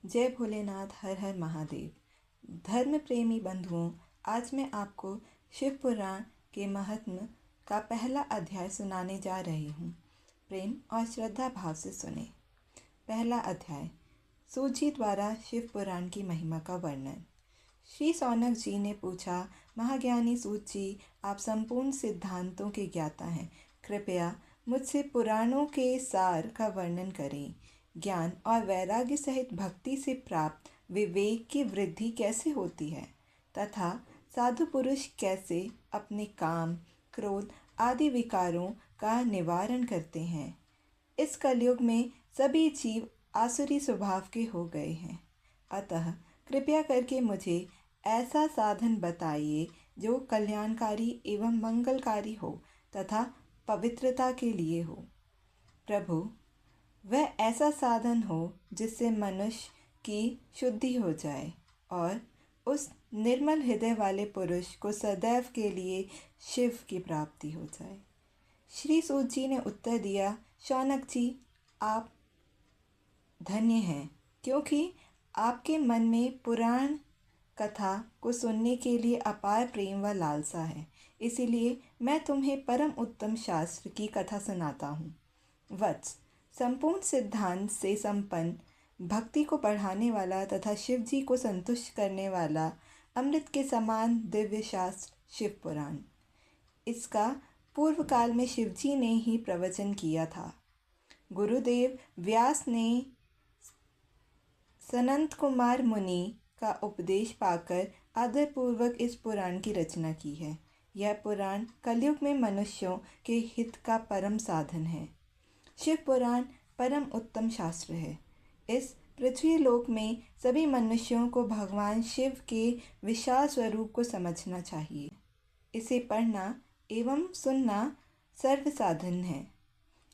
जय भोलेनाथ, हर हर महादेव। धर्म प्रेमी बंधुओं, आज मैं आपको शिव पुराण के महात्म्य का पहला अध्याय सुनाने जा रही हूँ। प्रेम और श्रद्धा भाव से सुने। पहला अध्याय, सूत जी द्वारा शिव पुराण की महिमा का वर्णन। श्री सौनक जी ने पूछा, महाज्ञानी सूत जी, आप संपूर्ण सिद्धांतों के ज्ञाता हैं, कृपया मुझसे पुराणों के सार का वर्णन करें। ज्ञान और वैराग्य सहित भक्ति से प्राप्त विवेक की वृद्धि कैसे होती है तथा साधु पुरुष कैसे अपने काम, क्रोध आदि विकारों का निवारण करते हैं। इस कलयुग में सभी जीव आसुरी स्वभाव के हो गए हैं, अतः कृपया करके मुझे ऐसा साधन बताइए जो कल्याणकारी एवं मंगलकारी हो तथा पवित्रता के लिए हो। प्रभु, वह ऐसा साधन हो जिससे मनुष्य की शुद्धि हो जाए और उस निर्मल हृदय वाले पुरुष को सदैव के लिए शिव की प्राप्ति हो जाए। श्री सूत जी ने उत्तर दिया, शौनक जी, आप धन्य हैं, क्योंकि आपके मन में पुराण कथा को सुनने के लिए अपार प्रेम व लालसा है। इसीलिए मैं तुम्हें परम उत्तम शास्त्र की कथा सुनाता हूँ। वत्स, संपूर्ण सिद्धांत से संपन्न, भक्ति को बढ़ाने वाला तथा शिव जी को संतुष्ट करने वाला अमृत के समान दिव्य शास्त्र शिव पुराण। इसका पूर्व काल में शिव जी ने ही प्रवचन किया था। गुरुदेव व्यास ने सनंत कुमार मुनि का उपदेश पाकर आदरपूर्वक इस पुराण की रचना की है। यह पुराण कलयुग में मनुष्यों के हित का परम साधन है। शिव पुराण परम उत्तम शास्त्र है। इस पृथ्वी लोक में सभी मनुष्यों को भगवान शिव के विशाल स्वरूप को समझना चाहिए। इसे पढ़ना एवं सुनना सर्व साधन है।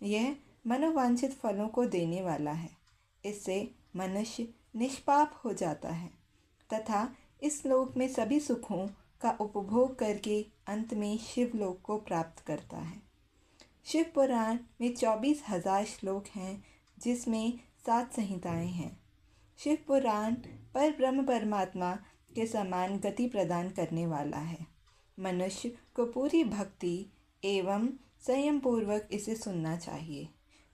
यह मनोवांछित फलों को देने वाला है। इससे मनुष्य निष्पाप हो जाता है तथा इस लोक में सभी सुखों का उपभोग करके अंत में शिव लोक को प्राप्त करता है। शिव पुराण में 24,000 श्लोक हैं, जिसमें 7 संहिताएं हैं। शिव पुराण पर ब्रह्म परमात्मा के समान गति प्रदान करने वाला है। मनुष्य को पूरी भक्ति एवं संयम पूर्वक इसे सुनना चाहिए।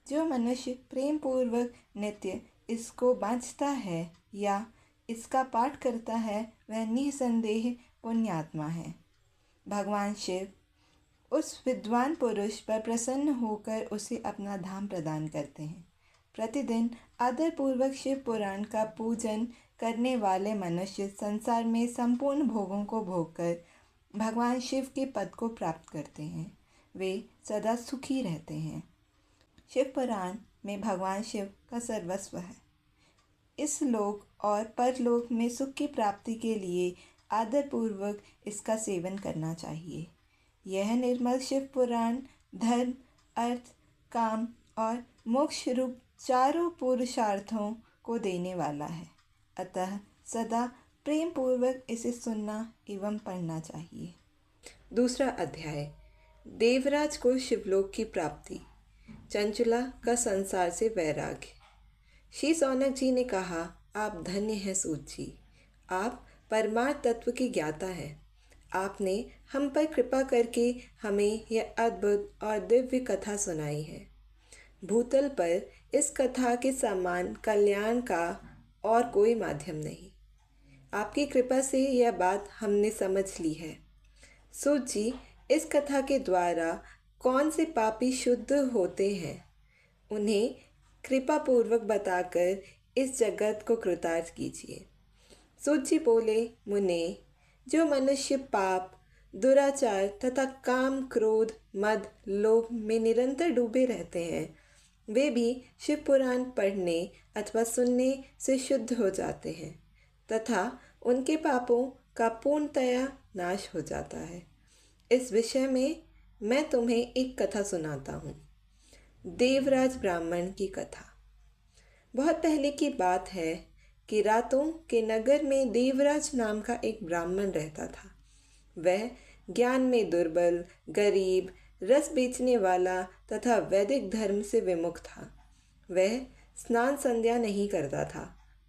जो मनुष्य प्रेम पूर्वक नित्य इसको बाँचता है या इसका पाठ करता है, वह निसंदेह पुण्यात्मा है। भगवान शिव उस विद्वान पुरुष पर प्रसन्न होकर उसे अपना धाम प्रदान करते हैं। प्रतिदिन आदरपूर्वक शिव पुराण का पूजन करने वाले मनुष्य संसार में संपूर्ण भोगों को भोगकर भगवान शिव के पद को प्राप्त करते हैं। वे सदा सुखी रहते हैं। शिव पुराण में भगवान शिव का सर्वस्व है। इस लोक और परलोक में सुख की प्राप्ति के लिए आदरपूर्वक इसका सेवन करना चाहिए। यह निर्मल शिव पुराण धर्म, अर्थ, काम और मोक्ष रूप चारों पुरुषार्थों को देने वाला है। अतः सदा प्रेम पूर्वक इसे सुनना एवं पढ़ना चाहिए। दूसरा अध्याय, देवराज को शिवलोक की प्राप्ति, चंचला का संसार से वैराग्य। श्री सौनक जी ने कहा, आप धन्य हैं सूत जी, आप परमार्थ तत्व के ज्ञाता हैं। आपने हम पर कृपा करके हमें यह अद्भुत और दिव्य कथा सुनाई है। भूतल पर इस कथा के समान कल्याण का और कोई माध्यम नहीं। आपकी कृपा से यह बात हमने समझ ली है। सूत जी, इस कथा के द्वारा कौन से पापी शुद्ध होते हैं, उन्हें कृपा पूर्वक बताकर इस जगत को कृतार्थ कीजिए। सूत जी बोले, मुने, जो मनुष्य पाप, दुराचार तथा काम, क्रोध, मद, लोभ में निरंतर डूबे रहते हैं, वे भी शिव पुराण पढ़ने अथवा सुनने से शुद्ध हो जाते हैं तथा उनके पापों का पूर्णतया नाश हो जाता है। इस विषय में मैं तुम्हें एक कथा सुनाता हूँ। देवराज ब्राह्मण की कथा। बहुत पहले की बात है कि रातों के नगर में देवराज नाम का एक ब्राह्मण रहता था। वह ज्ञान में दुर्बल, गरीब, रस बेचने वाला तथा वैदिक धर्म से विमुख था। वह स्नान संध्या नहीं करता था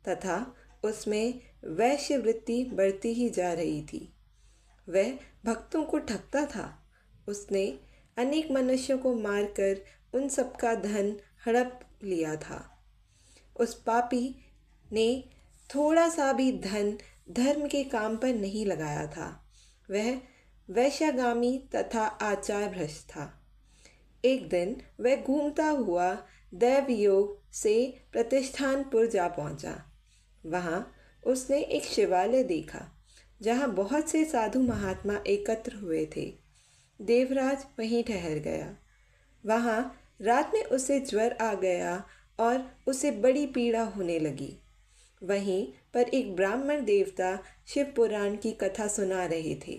तथा उसमें वैश्यवृत्ति बढ़ती ही जा रही थी। वह भक्तों को ठगता था। उसने अनेक मनुष्यों को मारकर उन सबका धन हड़प लिया था। उस पापी ने थोड़ा सा भी धन धर्म के काम पर नहीं लगाया था। वह वैश्यागामी तथा आचार भ्रष्ट था। एक दिन वह घूमता हुआ दैवयोग से प्रतिष्ठानपुर जा पहुंचा। वहां उसने एक शिवालय देखा जहां बहुत से साधु महात्मा एकत्र हुए थे। देवराज वहीं ठहर गया। वहां रात में उसे ज्वर आ गया और उसे बड़ी पीड़ा होने लगी। वहीं पर एक ब्राह्मण देवता शिव पुराण की कथा सुना रहे थे।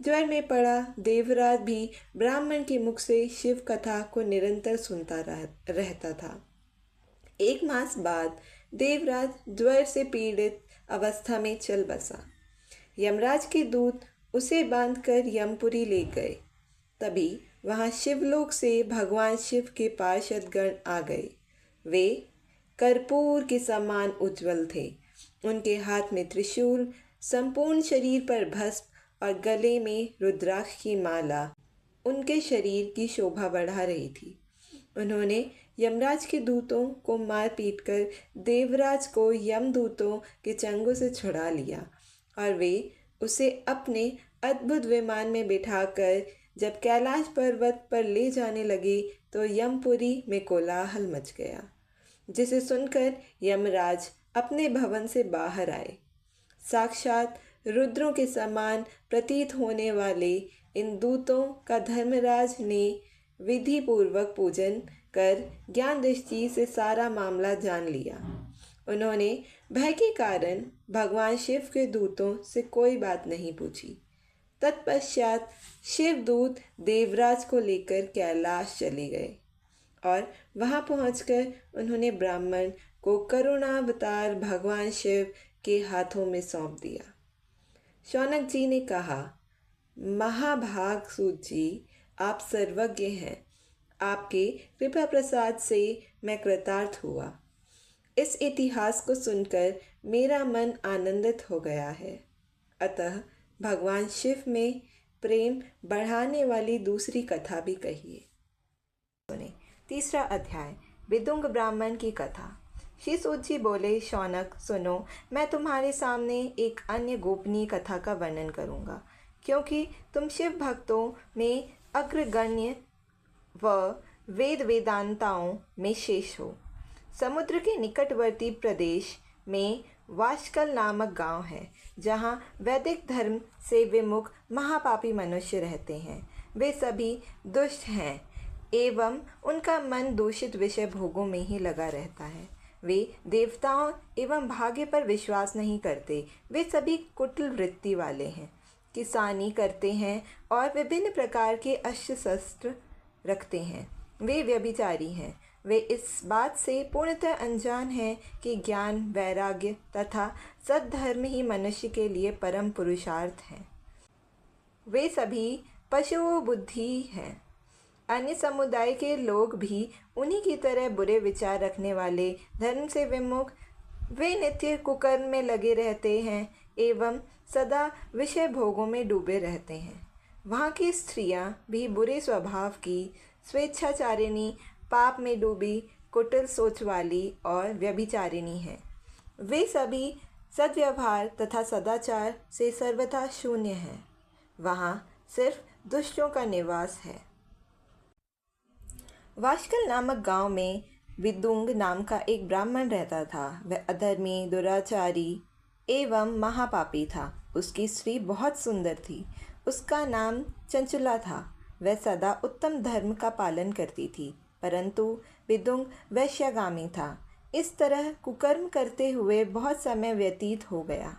ज्वर में पड़ा देवराज भी ब्राह्मण के मुख से शिव कथा को निरंतर सुनता रहता था। एक मास बाद देवराज ज्वर से पीड़ित अवस्था में चल बसा। यमराज के दूत उसे बांधकर यमपुरी ले गए। तभी वहां शिवलोक से भगवान शिव के पार्षद गण आ गए। वे कर्पूर के समान उज्जवल थे। उनके हाथ में त्रिशूल, संपूर्ण शरीर पर भस्म और गले में रुद्राक्ष की माला उनके शरीर की शोभा बढ़ा रही थी। उन्होंने यमराज के दूतों को मार पीट कर देवराज को यमदूतों के चंगुल से छुड़ा लिया और वे उसे अपने अद्भुत विमान में बिठाकर जब कैलाश पर्वत पर ले जाने लगे तो यमपुरी में कोलाहल मच गया, जिसे सुनकर यमराज अपने भवन से बाहर आए। साक्षात रुद्रों के समान प्रतीत होने वाले इन दूतों का धर्मराज ने विधि पूर्वक पूजन कर ज्ञान दृष्टि से सारा मामला जान लिया। उन्होंने भय के कारण भगवान शिव के दूतों से कोई बात नहीं पूछी। तत्पश्चात शिवदूत देवराज को लेकर कैलाश चले गए और वहां पहुंचकर उन्होंने ब्राह्मण को करुणावतार भगवान शिव के हाथों में सौंप दिया। शौनक जी ने कहा, महाभाग सूत जी, आप सर्वज्ञ हैं। आपके कृपा प्रसाद से मैं कृतार्थ हुआ। इस इतिहास को सुनकर मेरा मन आनंदित हो गया है। अतः भगवान शिव में प्रेम बढ़ाने वाली दूसरी कथा भी कहिए। सुने। तीसरा अध्याय, विदुंग ब्राह्मण की कथा। श्री सूत जी बोले, शौनक सुनो, मैं तुम्हारे सामने एक अन्य गोपनीय कथा का वर्णन करूंगा, क्योंकि तुम शिव भक्तों में अग्रगण्य व वेद वेदांताओं में शेष हो। समुद्र के निकटवर्ती प्रदेश में वाशकल नामक गांव है, जहां वैदिक धर्म से विमुख महापापी मनुष्य रहते हैं। वे सभी दुष्ट हैं एवं उनका मन दूषित विषय भोगों में ही लगा रहता है। वे देवताओं एवं भाग्य पर विश्वास नहीं करते। वे सभी कुटिल वृत्ति वाले हैं, किसानी करते हैं और विभिन्न प्रकार के अस्त्र शस्त्र रखते हैं। वे व्यभिचारी हैं। वे इस बात से पूर्णतः अनजान हैं कि ज्ञान, वैराग्य तथा सद्धर्म ही मनुष्य के लिए परम पुरुषार्थ हैं। वे सभी पशु बुद्धि हैं। अन्य समुदाय के लोग भी उन्हीं की तरह बुरे विचार रखने वाले, धर्म से विमुख, वे नित्य कुकर्म में लगे रहते हैं एवं सदा विषय भोगों में डूबे रहते हैं। वहाँ की स्त्रियाँ भी बुरे स्वभाव की, स्वेच्छाचारिणी, पाप में डूबी, कुटिल सोच वाली और व्यभिचारिणी हैं। वे सभी सद्व्यवहार तथा सदाचार से सर्वथा शून्य हैं। वहाँ सिर्फ दुष्टों का निवास है। वाशकल नामक गांव में विदुंग नाम का एक ब्राह्मण रहता था। वह अधर्मी, दुराचारी एवं महापापी था। उसकी स्त्री बहुत सुंदर थी। उसका नाम चंचुला था। वह सदा उत्तम धर्म का पालन करती थी, परंतु विदुंग वैश्यागामी था। इस तरह कुकर्म करते हुए बहुत समय व्यतीत हो गया।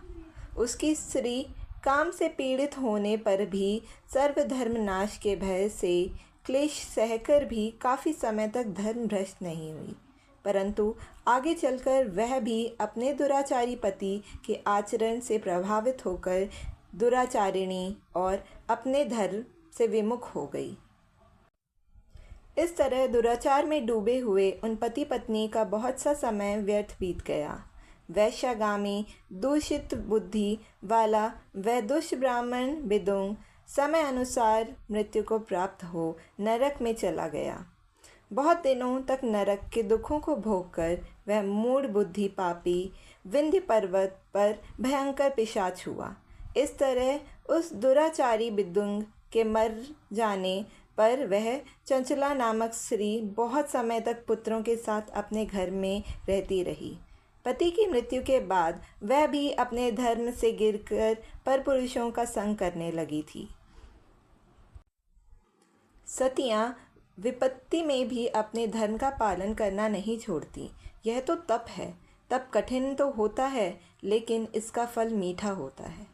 उसकी स्त्री काम से पीड़ित होने पर भी सर्वधर्म नाश के भय से क्लेश सहकर भी काफ़ी समय तक धर्म भ्रष्ट नहीं हुई, परंतु आगे चलकर वह भी अपने दुराचारी पति के आचरण से प्रभावित होकर दुराचारिणी और अपने धर्म से विमुख हो गई। इस तरह दुराचार में डूबे हुए उन पति पत्नी का बहुत सा समय व्यर्थ बीत गया। वैश्यागामी दूषित बुद्धि वाला वह दुष्ट ब्राह्मण बिदुंग समय अनुसार मृत्यु को प्राप्त हो नरक में चला गया। बहुत दिनों तक नरक के दुखों को भोगकर वह मूढ़ बुद्धि पापी विंध्य पर्वत पर भयंकर पिशाच हुआ। इस तरह उस दुराचारी बिदुंग के मर जाने पर वह चंचला नामक स्त्री बहुत समय तक पुत्रों के साथ अपने घर में रहती रही। पति की मृत्यु के बाद वह भी अपने धर्म से गिरकर परपुरुषों का संग करने लगी थी। सतियां विपत्ति में भी अपने धर्म का पालन करना नहीं छोड़ती। यह तो तप है। तप कठिन तो होता है, लेकिन इसका फल मीठा होता है।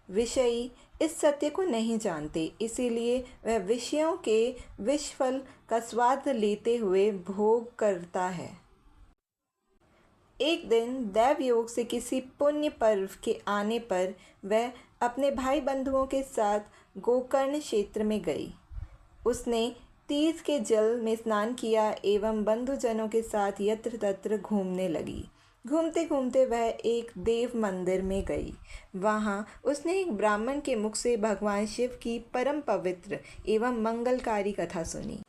विषयी इस सत्य को नहीं जानते, इसीलिए वह विषयों के विषफल का स्वाद लेते हुए भोग करता है। एक दिन दैव योग से किसी पुण्य पर्व के आने पर वह अपने भाई बंधुओं के साथ गोकर्ण क्षेत्र में गई। उसने तीर्थ के जल में स्नान किया एवं बंधुजनों के साथ यत्र तत्र घूमने लगी। घूमते घूमते वह एक देव मंदिर में गई। वहाँ उसने एक ब्राह्मण के मुख से भगवान शिव की परम पवित्र एवं मंगलकारी कथा सुनी।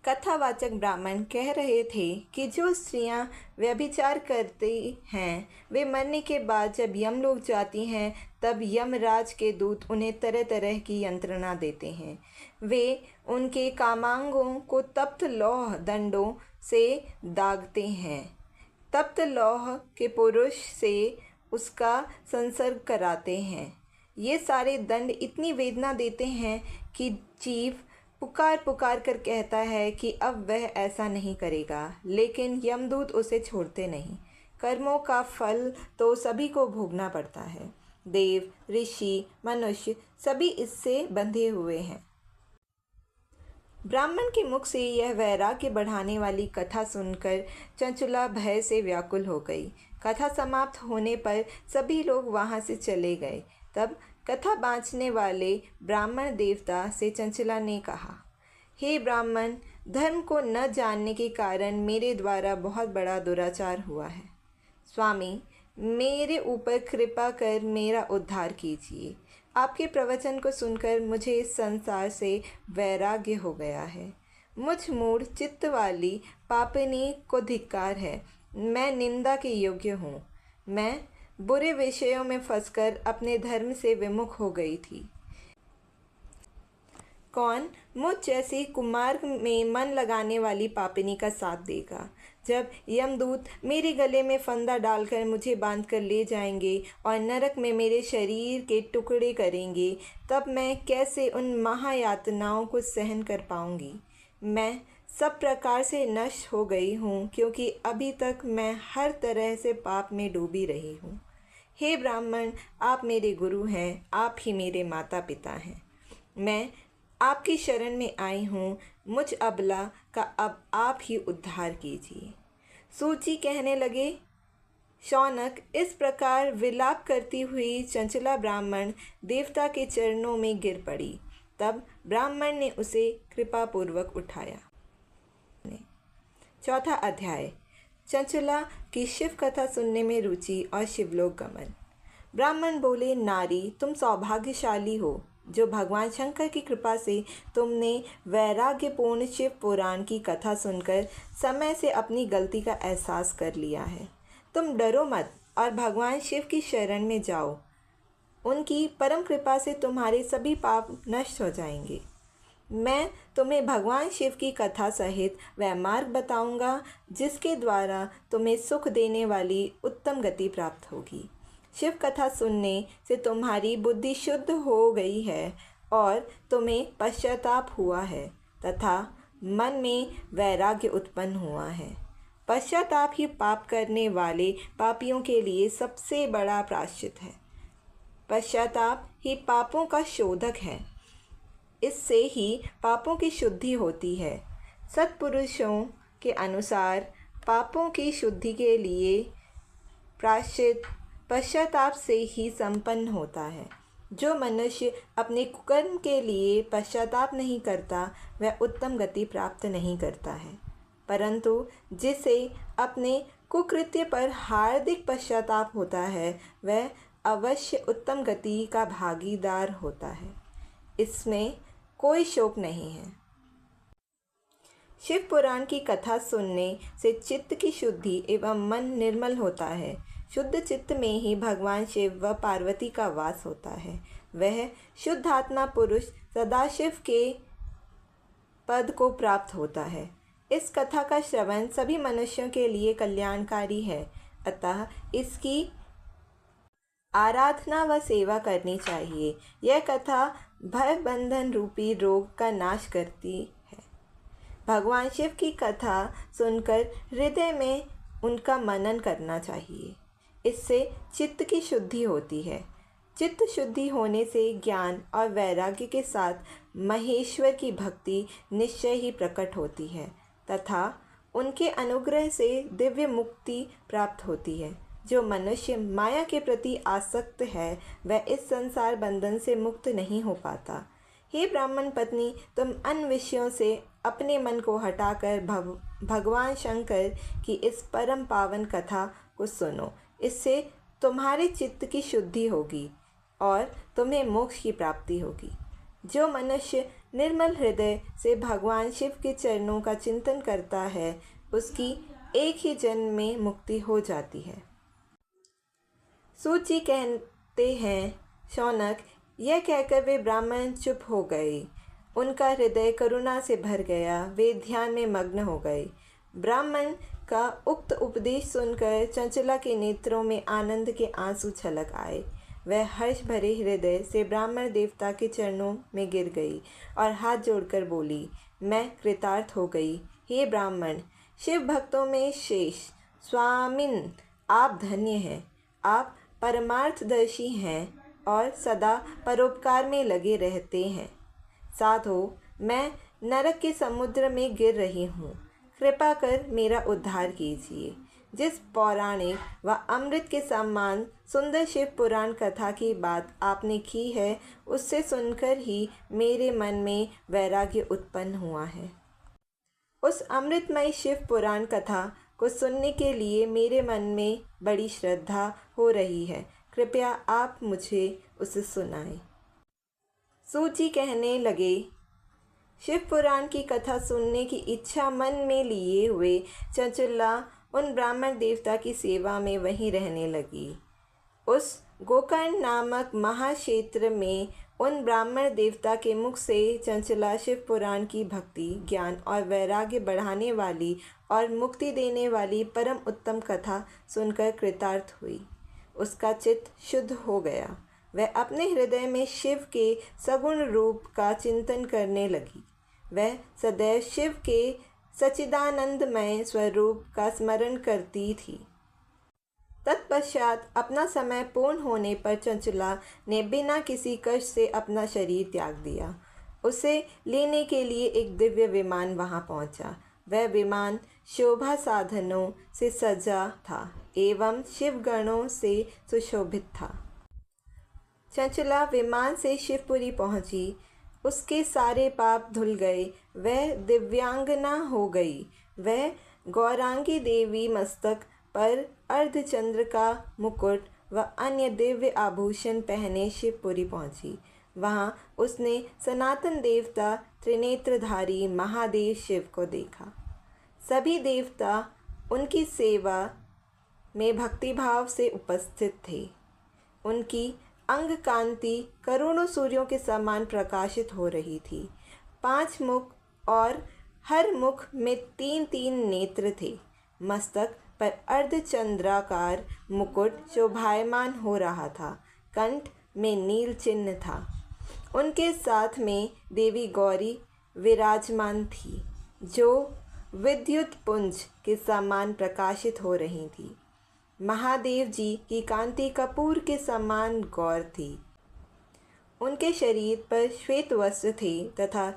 कथावाचक ब्राह्मण कह रहे थे कि जो स्त्रियां व्यभिचार करती हैं वे मरने के बाद जब यमलोक जाती हैं तब यमराज के दूत उन्हें तरह तरह की यंत्रणा देते हैं। वे उनके कामांगों को तप्त लौह दंडों से दागते हैं। तप्त लौह के पुरुष से उसका संसर्ग कराते हैं। ये सारे दंड इतनी वेदना देते हैं कि जीव पुकार पुकार कर कहता है कि अब वह ऐसा नहीं करेगा, लेकिन यमदूत उसे छोड़ते नहीं। कर्मों का फल तो सभी को भोगना पड़ता है। देव, ऋषि, मनुष्य सभी इससे बंधे हुए हैं। ब्राह्मण के मुख से यह वैराग्य बढ़ाने वाली कथा सुनकर चंचला भय से व्याकुल हो गई। कथा समाप्त होने पर सभी लोग वहाँ से चले गए। तब कथा बाँचने वाले ब्राह्मण देवता से चंचला ने कहा, हे ब्राह्मण, धर्म को न जानने के कारण मेरे द्वारा बहुत बड़ा दुराचार हुआ है। स्वामी, मेरे ऊपर कृपा कर मेरा उद्धार कीजिए। आपके प्रवचन को सुनकर मुझे इस संसार से वैराग्य हो गया है। मुझ मूढ़ चित्त वाली पापिनी को धिक्कार है। मैं निंदा के योग्य हूँ। मैं बुरे विषयों में फंसकर अपने धर्म से विमुख हो गई थी। कौन मुझ जैसी कुमार्ग में मन लगाने वाली पापिनी का साथ देगा? जब यमदूत मेरे गले में फंदा डालकर मुझे बांधकर ले जाएंगे और नरक में मेरे शरीर के टुकड़े करेंगे, तब मैं कैसे उन महायातनाओं को सहन कर पाऊंगी? मैं सब प्रकार से नष्ट हो गई हूँ, क्योंकि अभी तक मैं हर तरह से पाप में डूबी रही हूँ। हे ब्राह्मण, आप मेरे गुरु हैं, आप ही मेरे माता पिता हैं। मैं आपकी शरण में आई हूँ। मुझ अबला का अब आप ही उद्धार कीजिए। सूची कहने लगे, शौनक, इस प्रकार विलाप करती हुई चंचला ब्राह्मण देवता के चरणों में गिर पड़ी। तब ब्राह्मण ने उसे कृपापूर्वक उठाया। चौथा अध्याय, चंचला की शिव कथा सुनने में रुचि और शिवलोक गमन। ब्राह्मण बोले, नारी, तुम सौभाग्यशाली हो जो भगवान शंकर की कृपा से तुमने वैराग्यपूर्ण शिव पुराण की कथा सुनकर समय से अपनी गलती का एहसास कर लिया है। तुम डरो मत और भगवान शिव की शरण में जाओ। उनकी परम कृपा से तुम्हारे सभी पाप नष्ट हो जाएंगे। मैं तुम्हें भगवान शिव की कथा सहित वह मार्ग बताऊंगा जिसके द्वारा तुम्हें सुख देने वाली उत्तम गति प्राप्त होगी। शिव कथा सुनने से तुम्हारी बुद्धि शुद्ध हो गई है और तुम्हें पश्चाताप हुआ है तथा मन में वैराग्य उत्पन्न हुआ है। पश्चाताप ही पाप करने वाले पापियों के लिए सबसे बड़ा प्रायश्चित है। पश्चाताप ही पापों का शोधक है। इससे ही पापों की शुद्धि होती है। सत्पुरुषों के अनुसार पापों की शुद्धि के लिए प्रायश्चित पश्चाताप से ही संपन्न होता है। जो मनुष्य अपने कुकर्म के लिए पश्चाताप नहीं करता वह उत्तम गति प्राप्त नहीं करता है, परंतु जिसे अपने कुकृत्य पर हार्दिक पश्चाताप होता है वह अवश्य उत्तम गति का भागीदार होता है। इसमें कोई शोक नहीं है। शिव पुराण की कथा सुनने से चित्त की शुद्धि एवं मन निर्मल होता है। शुद्ध चित्त में ही भगवान शिव व पार्वती का वास होता है। वह शुद्ध आत्मा पुरुष सदाशिव के पद को प्राप्त होता है। इस कथा का श्रवण सभी मनुष्यों के लिए कल्याणकारी है, अतः इसकी आराधना व सेवा करनी चाहिए। यह कथा भय बंधन रूपी रोग का नाश करती है। भगवान शिव की कथा सुनकर हृदय में उनका मनन करना चाहिए। इससे चित्त की शुद्धि होती है। चित्त शुद्धि होने से ज्ञान और वैराग्य के साथ महेश्वर की भक्ति निश्चय ही प्रकट होती है तथा उनके अनुग्रह से दिव्य मुक्ति प्राप्त होती है। जो मनुष्य माया के प्रति आसक्त है वह इस संसार बंधन से मुक्त नहीं हो पाता। हे ब्राह्मण पत्नी, तुम अन्य विषयों से अपने मन को हटाकर भगवान शंकर की इस परम पावन कथा को सुनो। इससे तुम्हारे चित्त की शुद्धि होगी और तुम्हें मोक्ष की प्राप्ति होगी। जो मनुष्य निर्मल हृदय से भगवान शिव के चरणों का चिंतन करता है उसकी एक ही जन्म में मुक्ति हो जाती है। सूत जी कहते हैं, शौनक, यह कहकर वे ब्राह्मण चुप हो गए। उनका हृदय करुणा से भर गया। वे ध्यान में मग्न हो गए। ब्राह्मण का उक्त उपदेश सुनकर चंचला के नेत्रों में आनंद के आंसू छलक आए। वह हर्ष भरे हृदय से ब्राह्मण देवता के चरणों में गिर गई और हाथ जोड़कर बोली, मैं कृतार्थ हो गई। हे ब्राह्मण, शिव भक्तों में शेष स्वामिन, आप धन्य हैं। आप परमार्थदर्शी हैं और सदा परोपकार में लगे रहते हैं। साधो, मैं नरक के समुद्र में गिर रही हूँ। कृपा कर मेरा उद्धार कीजिए। जिस पौराणिक व अमृत के समान सुंदर शिव पुराण कथा की बात आपने की है उससे सुनकर ही मेरे मन में वैराग्य उत्पन्न हुआ है। उस अमृतमय शिव पुराण कथा को सुनने के लिए मेरे मन में बड़ी श्रद्धा हो रही है। कृपया आप मुझे उसे सुनाएं। सूत जी कहने लगे, शिव पुराण की कथा सुनने की इच्छा मन में लिए हुए चंचला उन ब्राह्मण देवता की सेवा में वहीं रहने लगी। उस गोकर्ण नामक महाक्षेत्र में उन ब्राह्मण देवता के मुख से चंचला शिव पुराण की भक्ति, ज्ञान और वैराग्य बढ़ाने वाली और मुक्ति देने वाली परम उत्तम कथा सुनकर कृतार्थ हुई। उसका चित्त शुद्ध हो गया। वह अपने हृदय में शिव के सगुण रूप का चिंतन करने लगी। वह सदैव शिव के सच्चिदानंदमय स्वरूप का स्मरण करती थी। तत्पश्चात अपना समय पूर्ण होने पर चंचला ने बिना किसी कष्ट से अपना शरीर त्याग दिया। उसे लेने के लिए एक दिव्य विमान वहां पहुंचा। वह विमान शोभा साधनों से सजा था एवं शिवगणों से सुशोभित था। चंचला विमान से शिवपुरी पहुंची। उसके सारे पाप धुल गए। वह दिव्यांगना हो गई। वह गौरांगी देवी मस्तक पर अर्धचंद्र का मुकुट व अन्य दिव्य आभूषण पहने शिवपुरी पहुंची। वहां उसने सनातन देवता त्रिनेत्रधारी महादेव शिव को देखा। सभी देवता उनकी सेवा में भक्तिभाव से उपस्थित थे। उनकी अंग कांति करोड़ों सूर्यों के समान प्रकाशित हो रही थी। 5 मुख और हर मुख में 3-3 नेत्र थे। मस्तक पर अर्धचंद्राकार मुकुट शोभायमान हो रहा था। कंठ में नील चिन्ह था। उनके साथ में देवी गौरी विराजमान थी जो विद्युत पुंज के समान प्रकाशित हो रही थी। महादेव जी की कांति कपूर के समान गौर थी। उनके शरीर पर श्वेत वस्त्र थे तथा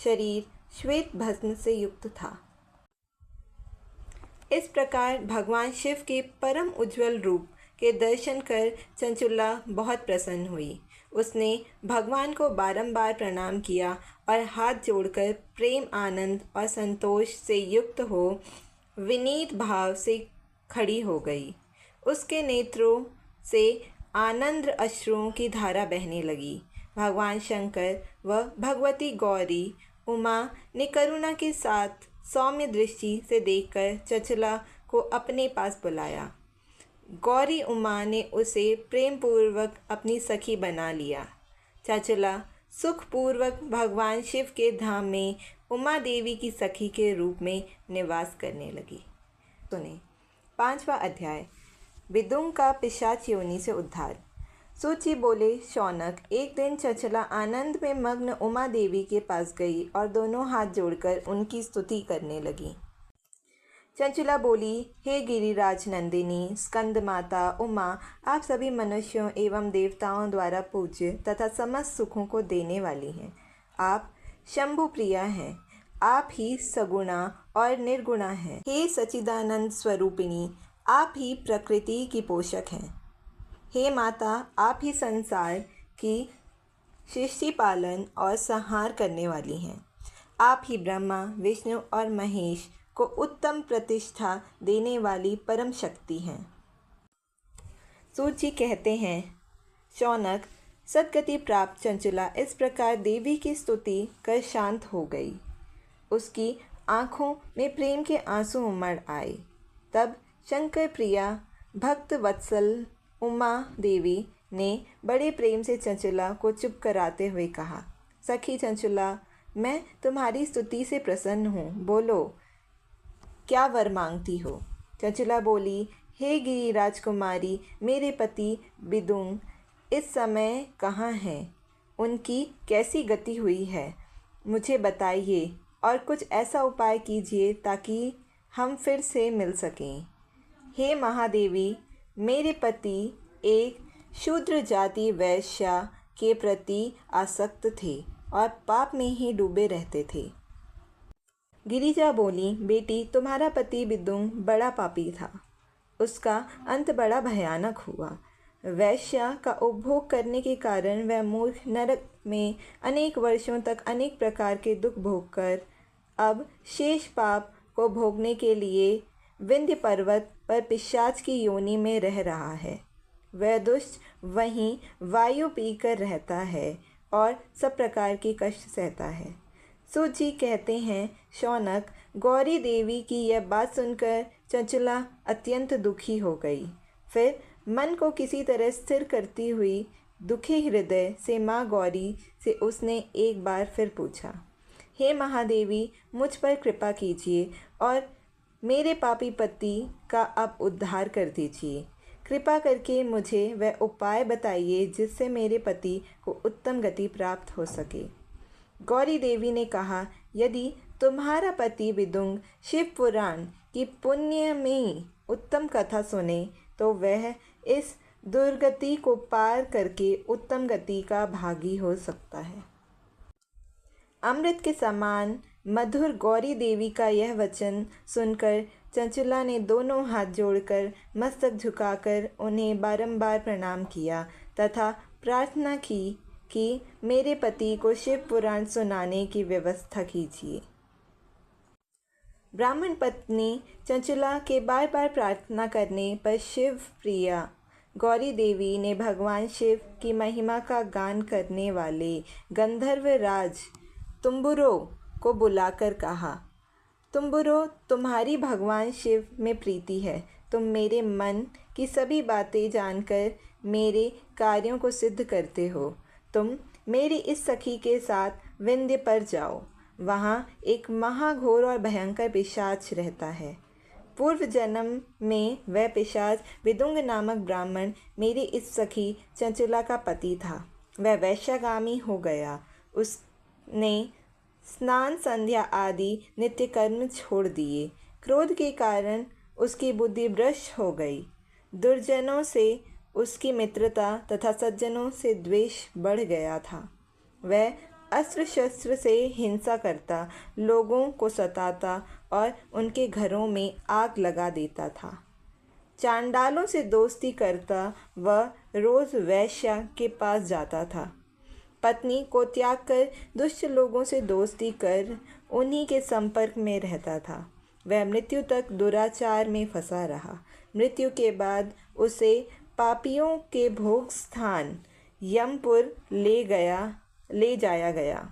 शरीर श्वेत भस्म से युक्त था। इस प्रकार भगवान शिव के परम उज्ज्वल रूप के दर्शन कर चंचुला बहुत प्रसन्न हुई। उसने भगवान को बारंबार प्रणाम किया और हाथ जोड़कर प्रेम, आनंद और संतोष से युक्त हो विनीत भाव से खड़ी हो गई। उसके नेत्रों से आनंद अश्रुओं की धारा बहने लगी। भगवान शंकर व भगवती गौरी उमा ने करुणा के साथ सौम्य दृष्टि से देखकर चंचला को अपने पास बुलाया। गौरी उमा ने उसे प्रेम पूर्वक अपनी सखी बना लिया। चंचला सुखपूर्वक भगवान शिव के धाम में उमा देवी की सखी के रूप में निवास करने लगी। सुने 5वां अध्याय, विदुंग का पिशाच योनि से उद्धार। सूची बोले, शौनक, एक दिन चंचला आनंद में मग्न उमा देवी के पास गई और दोनों हाथ जोड़कर उनकी स्तुति करने लगी। चंचला बोली, हे गिरिराज नंदिनी स्कंद माता उमा, आप सभी मनुष्यों एवं देवताओं द्वारा पूज्य तथा समस्त सुखों को देने वाली हैं। आप शंभु प्रिया हैं। आप ही सगुणा और निर्गुणा हैं। हे सच्चिदानंद स्वरूपिणी, आप ही प्रकृति की पोषक हैं। हे माता, आप ही संसार की सृष्टि पालन और संहार करने वाली हैं। आप ही ब्रह्मा विष्णु और महेश को उत्तम प्रतिष्ठा देने वाली परम शक्ति हैं। सूत जी कहते हैं, शौनक, सद्गति प्राप्त चंचला इस प्रकार देवी की स्तुति कर शांत हो गई। उसकी आँखों में प्रेम के आंसू उमड़ आए। तब शंकर प्रिया भक्त वत्सल उमा देवी ने बड़े प्रेम से चंचला को चुप कराते हुए कहा, सखी चंचला, मैं तुम्हारी स्तुति से प्रसन्न हूँ। बोलो, क्या वर मांगती हो? चंचला बोली, हे गिरिराज कुमारी, मेरे पति विदुंग इस समय कहाँ हैं? उनकी कैसी गति हुई है? मुझे बताइए और कुछ ऐसा उपाय कीजिए ताकि हम फिर से मिल सकें। हे महादेवी, मेरे पति एक शूद्र जाति वैश्या के प्रति आसक्त थे और पाप में ही डूबे रहते थे। गिरिजा बोली, बेटी, तुम्हारा पति विदुंग बड़ा पापी था। उसका अंत बड़ा भयानक हुआ। वैश्या का उपभोग करने के कारण वह मूर्ख नरक में अनेक वर्षों तक अनेक प्रकार के दुख भोगकर अब शेष पाप को भोगने के लिए विंध्य पर्वत पर पिशाच की योनि में रह रहा है। वह दुष्ट वहीं वायु पीकर रहता है और सब प्रकार के कष्ट सहता है। सूत जी कहते हैं, शौनक, गौरी देवी की यह बात सुनकर चंचला अत्यंत दुखी हो गई। फिर मन को किसी तरह स्थिर करती हुई दुखी हृदय से माँ गौरी से उसने एक बार फिर पूछा, हे महादेवी, मुझ पर कृपा कीजिए और मेरे पापी पति का अब उद्धार कर दीजिए। कृपा करके मुझे वह उपाय बताइए जिससे मेरे पति को उत्तम गति प्राप्त हो सके। गौरी देवी ने कहा, यदि तुम्हारा पति विदुंग शिव पुराण की पुण्य में उत्तम कथा सुने तो वह इस दुर्गति को पार करके उत्तम गति का भागी हो सकता है। अमृत के समान मधुर गौरी देवी का यह वचन सुनकर चंचला ने दोनों हाथ जोड़कर मस्तक झुकाकर उन्हें बारंबार प्रणाम किया तथा प्रार्थना की कि मेरे पति को शिव पुराण सुनाने की व्यवस्था कीजिए। ब्राह्मण पत्नी चंचला के बार बार प्रार्थना करने पर शिव प्रिया गौरी देवी ने भगवान शिव की महिमा का गान करने वाले गंधर्व राज तुम्बुरो को बुलाकर कहा, तुम्बुरो, तुम्हारी भगवान शिव में प्रीति है। तुम मेरे मन की सभी बातें जानकर मेरे कार्यों को सिद्ध करते हो। तुम मेरी इस सखी के साथ विंध्य पर जाओ। वहाँ एक महाघोर और भयंकर पिशाच रहता है। पूर्व जन्म में वह पिशाच विदुंग नामक ब्राह्मण मेरी इस सखी चंचला का पति था। वह वैश्यागामी हो गया। उसने स्नान संध्या आदि नित्य कर्म छोड़ दिए। क्रोध के कारण उसकी बुद्धि भ्रष्ट हो गई। दुर्जनों से उसकी मित्रता तथा सज्जनों से द्वेष बढ़ गया था। वह अस्त्र शस्त्र से हिंसा करता, लोगों को सताता और उनके घरों में आग लगा देता था। चांडालों से दोस्ती करता वह रोज़ वैश्या के पास जाता था। पत्नी को त्याग कर दुष्ट लोगों से दोस्ती कर उन्हीं के संपर्क में रहता था। वह मृत्यु तक दुराचार में फंसा रहा। मृत्यु के बाद उसे पापियों के भोग स्थान यमपुर ले जाया गया।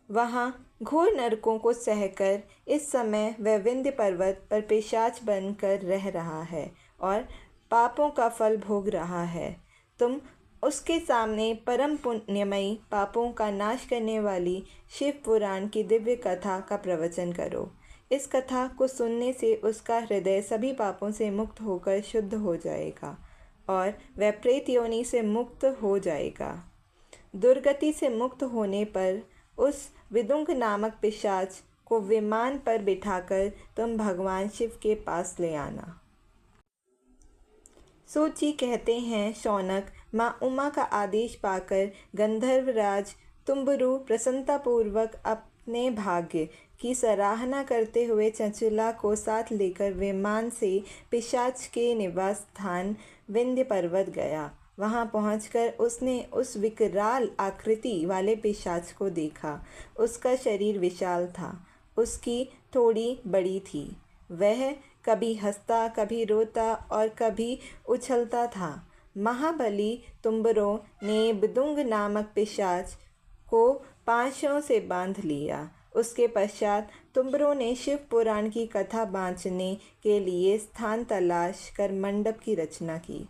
वहाँ घोर नरकों को सहकर इस समय वह विंध्य पर्वत पर पिशाच बनकर रह रहा है और पापों का फल भोग रहा है। तुम उसके सामने परम पुण्यमयी पापों का नाश करने वाली शिव पुराण की दिव्य कथा का प्रवचन करो। इस कथा को सुनने से उसका हृदय सभी पापों से मुक्त होकर शुद्ध हो जाएगा और वह प्रेत योनि से मुक्त हो जाएगा। दुर्गति से मुक्त होने पर उस विदुंग नामक पिशाच को विमान पर बिठाकर तुम भगवान शिव के पास ले आना। सूची कहते हैं, शौनक, माँ उमा का आदेश पाकर गंधर्वराज तुम्बरु प्रसन्नतापूर्वक अपने भाग्य की सराहना करते हुए चंचुला को साथ लेकर विमान से पिशाच के निवास स्थान विंध्य पर्वत गया। वहां पहुंचकर उसने उस विकराल आकृति वाले पिशाच को देखा। उसका शरीर विशाल था, उसकी थोड़ी बड़ी थी। वह कभी हंसता, कभी रोता और कभी उछलता था। महाबली तुम्बरों ने विदुंग नामक पिशाच को पाशों से बांध लिया। उसके पश्चात तुम्बरों ने शिव पुराण की कथा बाँचने के लिए स्थान तलाश कर मंडप की रचना की।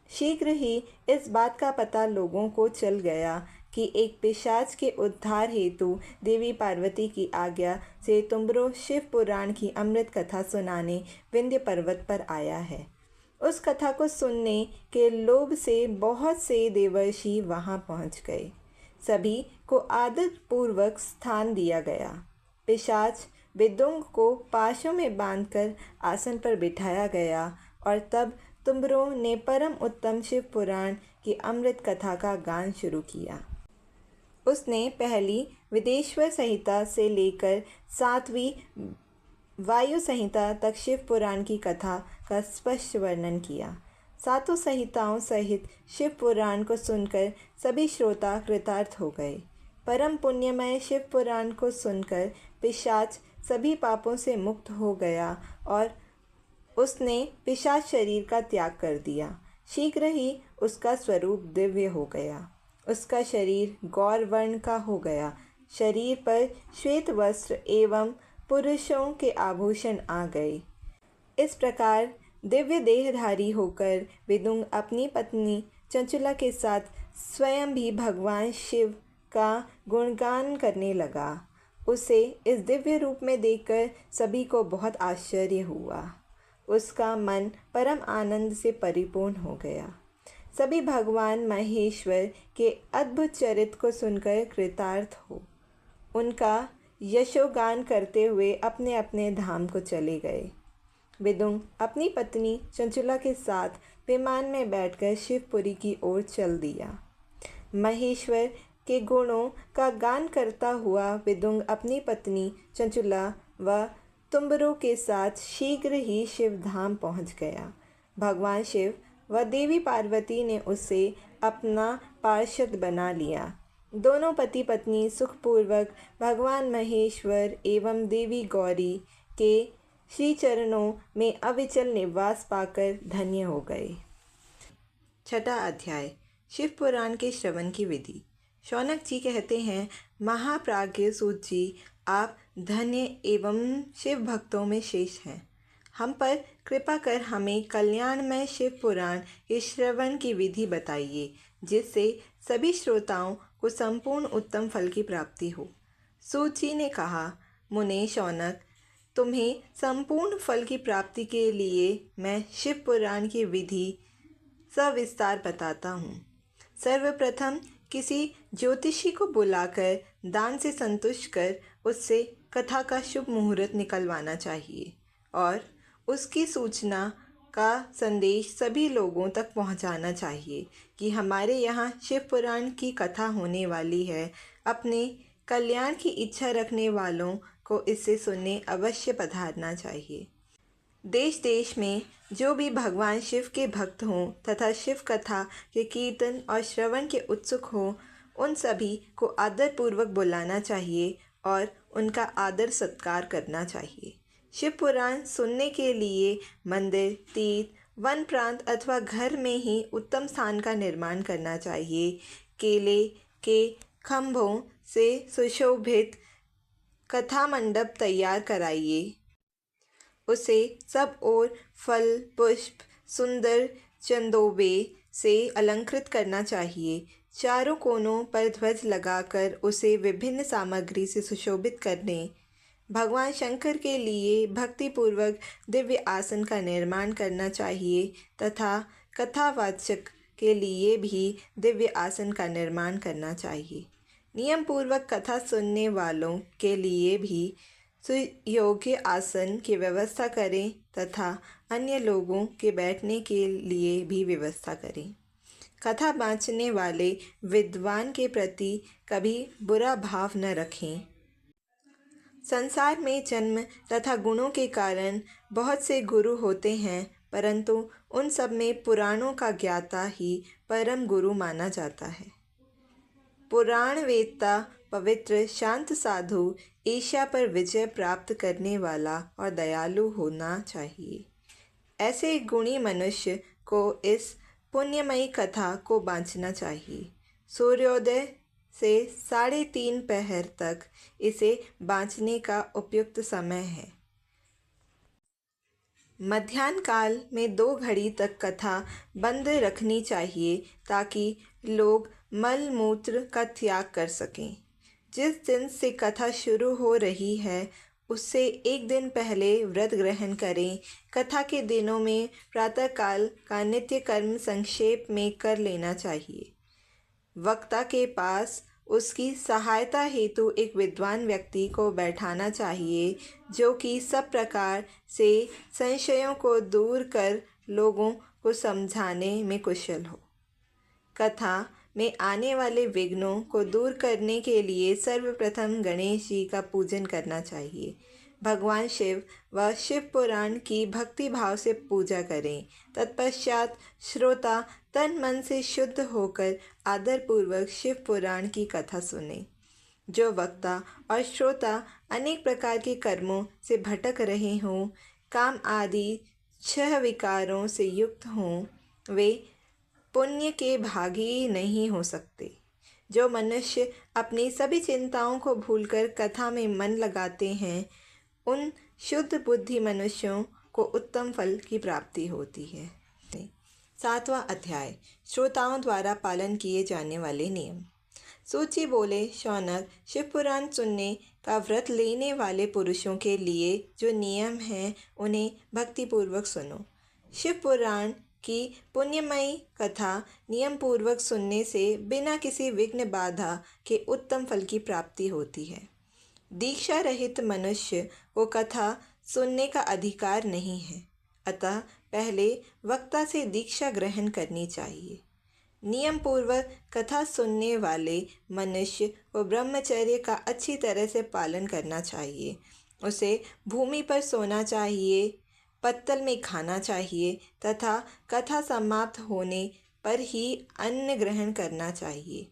शीघ्र ही इस बात का पता लोगों को चल गया कि एक पिशाच के उद्धार हेतु देवी पार्वती की आज्ञा से तुम्बरो शिव पुराण की अमृत कथा सुनाने विंध्य पर्वत पर आया है। उस कथा को सुनने के लोभ से बहुत से देवर्षि वहां पहुंच गए। सभी को आदर पूर्वक स्थान दिया गया। पिशाच विदुंग को पाशों में बांधकर आसन पर बिठाया गया और तब तुम्बरों ने परम उत्तम शिव पुराण की अमृत कथा का गान शुरू किया। उसने पहली विदेश्वर संहिता से लेकर 7वीं वायु संहिता तक शिव पुराण की कथा का स्पष्ट वर्णन किया। सातों संहिताओं सहित शिव पुराण को सुनकर सभी श्रोता कृतार्थ हो गए। परम पुण्यमय शिव पुराण को सुनकर पिशाच सभी पापों से मुक्त हो गया और उसने पिशाच शरीर का त्याग कर दिया। शीघ्र ही उसका स्वरूप दिव्य हो गया। उसका शरीर गौर वर्ण का हो गया। शरीर पर श्वेत वस्त्र एवं पुरुषों के आभूषण आ गए। इस प्रकार दिव्य देहधारी होकर विदुंग अपनी पत्नी चंचुला के साथ स्वयं भी भगवान शिव का गुणगान करने लगा। उसे इस दिव्य रूप में देखकर सभी को बहुत आश्चर्य हुआ। उसका मन परम आनंद से परिपूर्ण हो गया। सभी भगवान महेश्वर के अद्भुत चरित्र को सुनकर कृतार्थ हो उनका यशोगान करते हुए अपने अपने धाम को चले गए। विदुंग अपनी पत्नी चंचुला के साथ विमान में बैठकर शिवपुरी की ओर चल दिया। महेश्वर के गुणों का गान करता हुआ विदुंग अपनी पत्नी चंचुला व तुम्बरों के साथ शीघ्र ही शिवधाम पहुंच गया। भगवान शिव व देवी पार्वती ने उसे अपना पार्षद बना लिया। दोनों पति पत्नी सुखपूर्वक भगवान महेश्वर एवं देवी गौरी के श्री चरणों में अविचल निवास पाकर धन्य हो गए। छठा अध्याय, शिव पुराण के श्रवण की विधि। शौनक जी कहते हैं, महाप्राज्ञ सूत जी, आप धन्य एवं शिव भक्तों में श्रेष्ठ हैं। हम पर कृपा कर हमें कल्याणमय शिव पुराण के श्रवण की विधि बताइए, जिससे सभी श्रोताओं को संपूर्ण उत्तम फल की प्राप्ति हो। सूत जी ने कहा, मुने शौनक, तुम्हें संपूर्ण फल की प्राप्ति के लिए मैं शिव पुराण की विधि सविस्तार बताता हूँ। सर्वप्रथम किसी ज्योतिषी को बुलाकर दान से संतुष्ट कर उससे कथा का शुभ मुहूर्त निकलवाना चाहिए और उसकी सूचना का संदेश सभी लोगों तक पहुंचाना चाहिए कि हमारे यहाँ शिव पुराण की कथा होने वाली है। अपने कल्याण की इच्छा रखने वालों को इसे सुनने अवश्य पधारना चाहिए। देश देश में जो भी भगवान शिव के भक्त हों तथा शिव कथा के कीर्तन और श्रवण के उत्सुक हों, उन सभी को आदरपूर्वक बुलाना चाहिए और उनका आदर सत्कार करना चाहिए। शिव पुराण सुनने के लिए मंदिर, तीर्थ, वन प्रांत अथवा घर में ही उत्तम स्थान का निर्माण करना चाहिए। केले के खंभों से सुशोभित कथा मंडप तैयार कराइए। उसे सब ओर फल, पुष्प, सुंदर चंदोबे से अलंकृत करना चाहिए। चारों कोनों पर ध्वज लगाकर उसे विभिन्न सामग्री से सुशोभित करने। भगवान शंकर के लिए भक्तिपूर्वक दिव्य आसन का निर्माण करना चाहिए तथा कथावाचक के लिए भी दिव्य आसन का निर्माण करना चाहिए। नियम पूर्वक कथा सुनने वालों के लिए भी सुयोग्य आसन की व्यवस्था करें तथा अन्य लोगों के बैठने के लिए भी व्यवस्था करें। कथा बाँचने वाले विद्वान के प्रति कभी बुरा भाव न रखें। संसार में जन्म तथा गुणों के कारण बहुत से गुरु होते हैं, परंतु उन सब में पुराणों का ज्ञाता ही परम गुरु माना जाता है। पुराण वेत्ता, पवित्र, शांत साधु, ईर्ष्या पर विजय प्राप्त करने वाला और दयालु होना चाहिए। ऐसे गुणी मनुष्य को इस पुण्यमयी कथा को बाँचना चाहिए। सूर्योदय से 3:30 पहर तक इसे बाँचने का उपयुक्त समय है। मध्याह्न काल में 2 घड़ी तक कथा बंद रखनी चाहिए ताकि लोग मल मूत्र का त्याग कर सकें। जिस दिन से कथा शुरू हो रही है उससे 1 दिन पहले व्रत ग्रहण करें। कथा के दिनों में प्रातःकाल का नित्य कर्म संक्षेप में कर लेना चाहिए। वक्ता के पास उसकी सहायता हेतु एक विद्वान व्यक्ति को बैठाना चाहिए जो कि सब प्रकार से संशयों को दूर कर लोगों को समझाने में कुशल हो। कथा में आने वाले विघ्नों को दूर करने के लिए सर्वप्रथम गणेश जी का पूजन करना चाहिए। भगवान शिव व शिव पुराण की भक्ति भाव से पूजा करें। तत्पश्चात श्रोता तन मन से शुद्ध होकर आदरपूर्वक शिव पुराण की कथा सुने। जो वक्ता और श्रोता अनेक प्रकार के कर्मों से भटक रहे हों, काम आदि 6 विकारों से युक्त हों, वे पुण्य के भागी नहीं हो सकते। जो मनुष्य अपनी सभी चिंताओं को भूलकर कथा में मन लगाते हैं, उन शुद्ध बुद्धि मनुष्यों को उत्तम फल की प्राप्ति होती है। 7वां अध्याय, श्रोताओं द्वारा पालन किए जाने वाले नियम। सूची बोले, शौनक, शिव पुराण सुनने का व्रत लेने वाले पुरुषों के लिए जो नियम हैं उन्हें भक्तिपूर्वक सुनो। शिव पुराण की पुण्यमयी कथा नियम पूर्वक सुनने से बिना किसी विघ्न बाधा के उत्तम फल की प्राप्ति होती है। दीक्षा रहित मनुष्य को कथा सुनने का अधिकार नहीं है, अतः पहले वक्ता से दीक्षा ग्रहण करनी चाहिए। नियम पूर्वक कथा सुनने वाले मनुष्य को ब्रह्मचर्य का अच्छी तरह से पालन करना चाहिए। उसे भूमि पर सोना चाहिए, पत्तल में खाना चाहिए तथा कथा समाप्त होने पर ही अन्न ग्रहण करना चाहिए।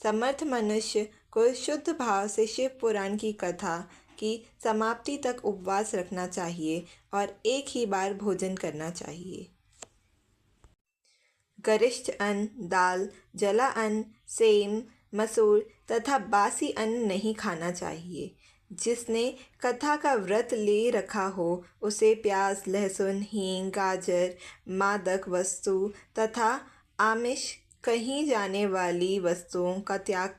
समर्थ मनुष्य को शुद्ध भाव से शिव पुराण की कथा की समाप्ति तक उपवास रखना चाहिए और एक ही बार भोजन करना चाहिए। गरिष्ठ अन्न, दाल, जला अन्न, सेम, मसूर तथा बासी अन्न नहीं खाना चाहिए। जिसने कथा का व्रत ले रखा हो उसे प्याज, लहसुन, हींग, गाजर, मादक वस्तु तथा आमिष कहीं जाने वाली वस्तुओं का त्याग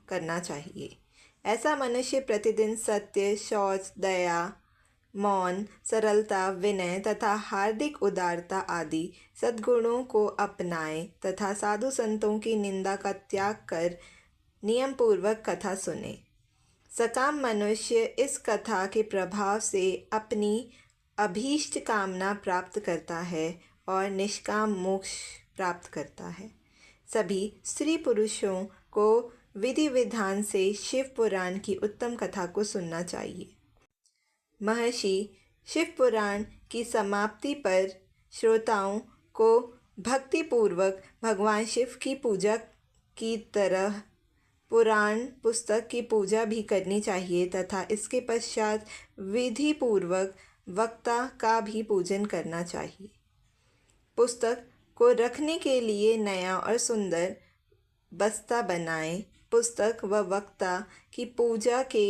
करना चाहिए। ऐसा मनुष्य प्रतिदिन सत्य, शौच, दया, मौन, सरलता, विनय तथा हार्दिक उदारता आदि सद्गुणों को अपनाए तथा साधु संतों की निंदा का त्याग कर नियम पूर्वक कथा सुने। सकाम मनुष्य इस कथा के प्रभाव से अपनी अभीष्ट कामना प्राप्त करता है और निष्काम मोक्ष प्राप्त करता है। सभी स्त्री पुरुषों को विधि विधान से शिव पुराण की उत्तम कथा को सुनना चाहिए। महर्षि शिव पुराण की समाप्ति पर श्रोताओं को भक्तिपूर्वक भगवान शिव की पूजा की तरह पुराण पुस्तक की पूजा भी करनी चाहिए तथा इसके पश्चात विधि पूर्वक वक्ता का भी पूजन करना चाहिए। पुस्तक को रखने के लिए नया और सुंदर बस्ता बनाएं। पुस्तक व वक्ता की पूजा के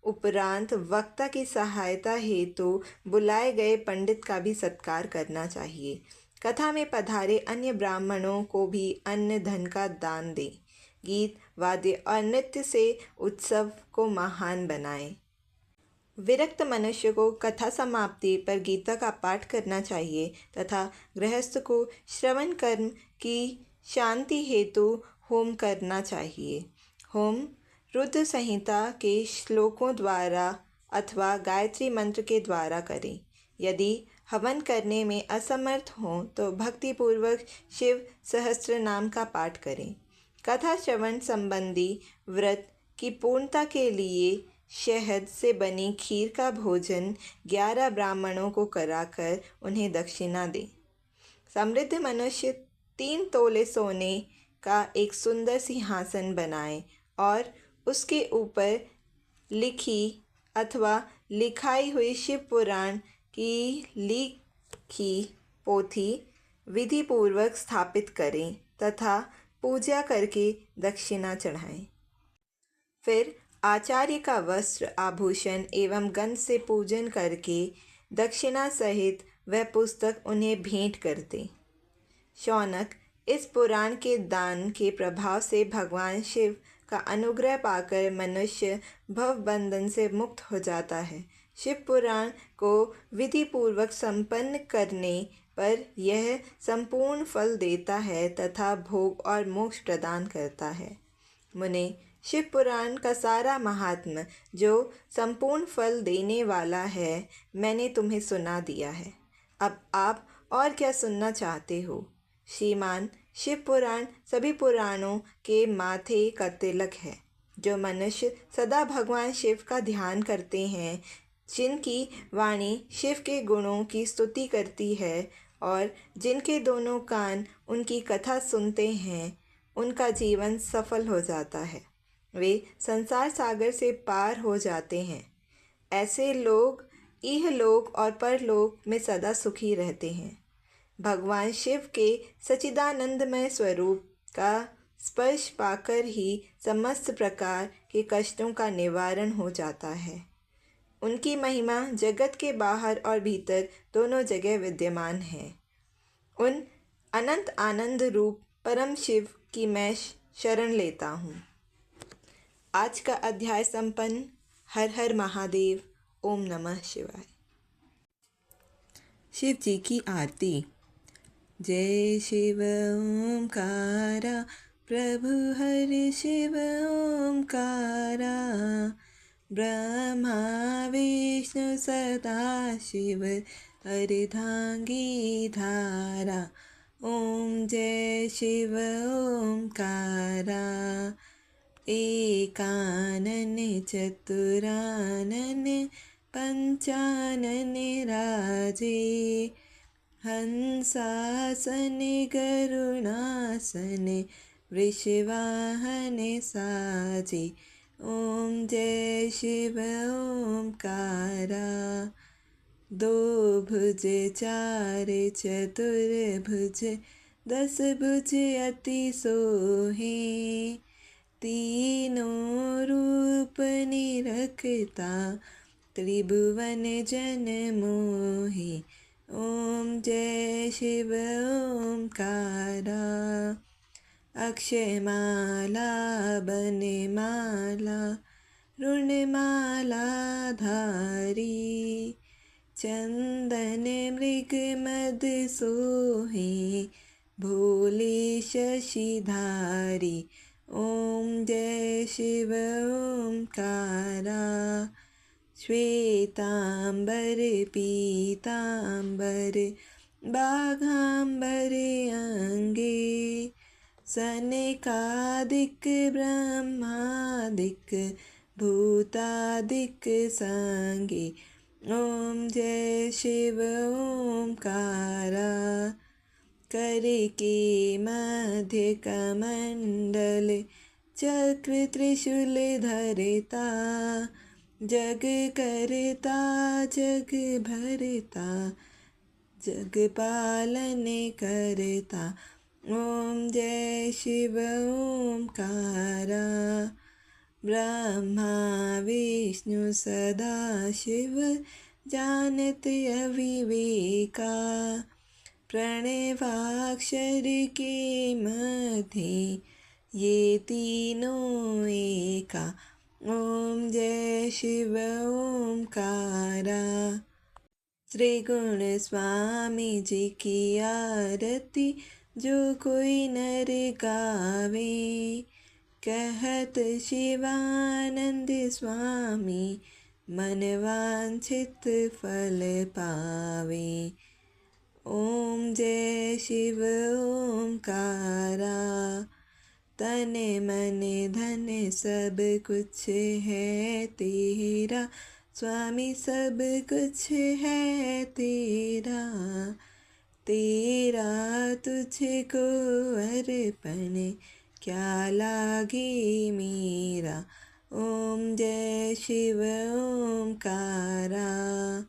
उपरांत वक्ता की सहायता हेतु बुलाए गए पंडित का भी सत्कार करना चाहिए। कथा में पधारे अन्य ब्राह्मणों को भी अन्न धन का दान दें। गीत वाद्य और नृत्य से उत्सव को महान बनाएं। विरक्त मनुष्य को कथा समाप्ति पर गीता का पाठ करना चाहिए तथा गृहस्थ को श्रवण कर्म की शांति हेतु होम करना चाहिए। होम रुद्र संहिता के श्लोकों द्वारा अथवा गायत्री मंत्र के द्वारा करें। यदि हवन करने में असमर्थ हों तो भक्तिपूर्वक शिव सहस्त्र नाम का पाठ करें। कथा श्रवण संबंधी व्रत की पूर्णता के लिए शहद से बनी खीर का भोजन 11 ब्राह्मणों को कराकर उन्हें दक्षिणा दें। समृद्ध मनुष्य 3 तोले सोने का एक सुंदर सिंहासन बनाए और उसके ऊपर लिखी अथवा लिखाई हुई शिव पुराण की लिखी पोथी विधि पूर्वक स्थापित करें तथा पूजा करके दक्षिणा चढ़ाएं। फिर आचार्य का वस्त्र आभूषण एवं गंध से पूजन करके दक्षिणा सहित वह पुस्तक उन्हें भेंट कर दें। शौनक इस पुराण के दान के प्रभाव से भगवान शिव का अनुग्रह पाकर मनुष्य भव बंधन से मुक्त हो जाता है। शिव पुराण को विधि पूर्वक संपन्न करने पर यह संपूर्ण फल देता है तथा भोग और मोक्ष प्रदान करता है। मुने, शिव पुराण का सारा महात्म्य जो संपूर्ण फल देने वाला है मैंने तुम्हें सुना दिया है। अब आप और क्या सुनना चाहते हो? श्रीमान, शिव पुराण सभी पुराणों के माथे का तिलक है। जो मनुष्य सदा भगवान शिव का ध्यान करते हैं, जिनकी वाणी शिव के गुणों की स्तुति करती है और जिनके दोनों कान उनकी कथा सुनते हैं, उनका जीवन सफल हो जाता है। वे संसार सागर से पार हो जाते हैं। ऐसे लोग इहलोक और परलोक में सदा सुखी रहते हैं। भगवान शिव के सच्चिदानंदमय स्वरूप का स्पर्श पाकर ही समस्त प्रकार के कष्टों का निवारण हो जाता है। उनकी महिमा जगत के बाहर और भीतर दोनों जगह विद्यमान है। उन अनंत आनंद रूप परम शिव की मैं शरण लेता हूँ। आज का अध्याय संपन्न। हर हर महादेव। ओम नमः शिवाय। शिव जी की आरती। जय शिव ओमकारा, प्रभु हरि शिव ओमकारा, ब्रह्मा विष्णु सदा शिव अर्धांगी धारा। ओम जय शिव ओमकारा, एकानन चतुरानन पंचानन राजे, हंसासन गरुणासन वृषवाहन साजे। ओम जय शिव ओमकारा, दो भुज चार चतुर्भुज, 10 भुज अति सोहे, तीनों रूप निरखता त्रिभुवन जन मोहे। ओम जय शिव ओमकारा, अक्षयमाला बनमाला ऋणमाला धारी, चंदन मृग मद सोहे, भोले शशिधारी। ओम जय शिव ओमकारा, श्वेतांबर पीतांबर बाघांबर अंगे, सनकादिक ब्रह्मादिक भूतादिक संगे। ओम जय शिव ओमकारा, कर के मध्य कमंडल चक्र त्रिशूल धरता, जग करता जग भरता, जग पालन करता। ओम जय शिव ओमकारा, ब्रह्मा विष्णु सदा शिव, जानत अविवेका। प्रणवाक्षर के मध्य ये तीनों एका। ओम जय शिव ओमकारा। श्री गुण स्वामी जी की आरती जो कोई नर गावे, कहत शिवानंद स्वामी मन वांछित फल पावे। ओम जय शिव ओमकारा, तन मन धन सब कुछ है तेरा, स्वामी सब कुछ है तेरा, तेरा तुझको अर्पण क्या लागे मेरा। ओम जय शिव ओमकारा,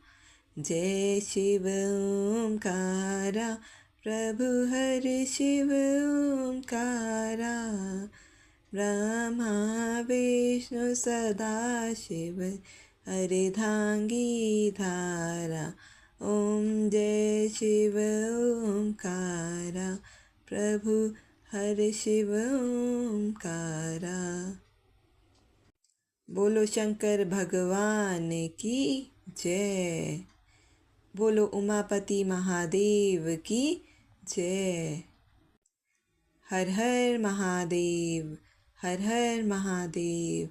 जय शिव ओमकारा, प्रभु हर शिव ओमकारा। ब्रह्मा विष्णु सदा शिव, अर्धांगी धारा। ओम जय शिव ओमकारा, प्रभु हर शिव ओमकारा। बोलो शंकर भगवान की जय। बोलो उमापति महादेव की जय। हर हर महादेव, हर हर महादेव।